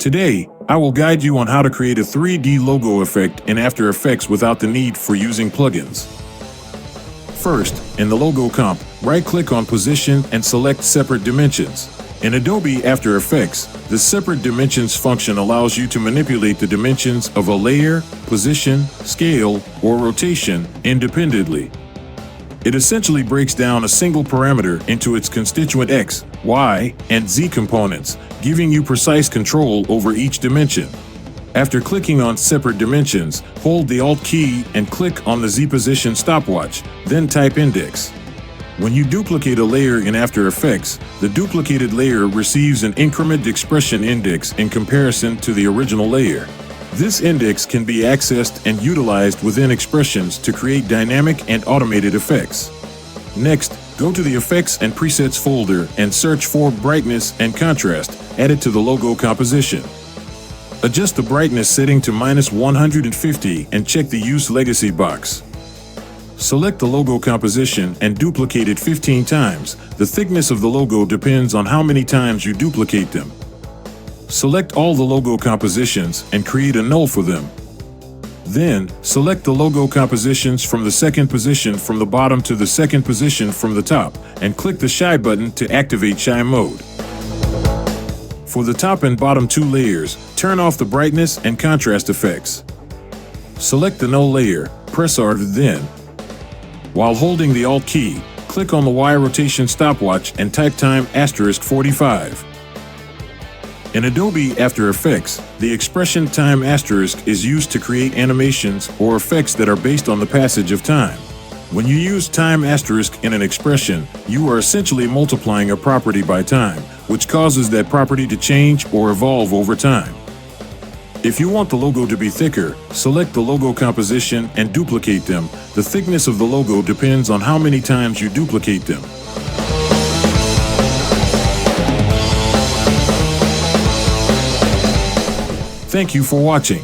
Today, I will guide you on how to create a 3D logo effect in After Effects without the need for using plugins. First, in the Logo Comp, right-click on Position and select Separate Dimensions. In Adobe After Effects, the Separate Dimensions function allows you to manipulate the dimensions of a layer, position, scale, or rotation independently. It essentially breaks down a single parameter into its constituent X, Y, and Z components, giving you precise control over each dimension. After clicking on Separate Dimensions, hold the Alt key and click on the Z position stopwatch, then type Index. When you duplicate a layer in After Effects, the duplicated layer receives an increment expression index in comparison to the original layer. This index can be accessed and utilized within expressions to create dynamic and automated effects. Next, go to the Effects and Presets folder and search for Brightness and Contrast added to the logo composition. Adjust the brightness setting to -150 and check the Use Legacy box. Select the logo composition and duplicate it 15 times. The thickness of the logo depends on how many times you duplicate them. Select all the logo compositions and create a null for them. Then, select the logo compositions from the second position from the bottom to the second position from the top, and click the Shine button to activate Shine mode. For the top and bottom two layers, turn off the brightness and contrast effects. Select the null layer, press R then. While holding the Alt key, click on the Y rotation stopwatch and type time *45. In Adobe After Effects, the expression time asterisk is used to create animations or effects that are based on the passage of time. When you use time asterisk in an expression, you are essentially multiplying a property by time, which causes that property to change or evolve over time. If you want the logo to be thicker, select the logo composition and duplicate them. The thickness of the logo depends on how many times you duplicate them. Thank you for watching.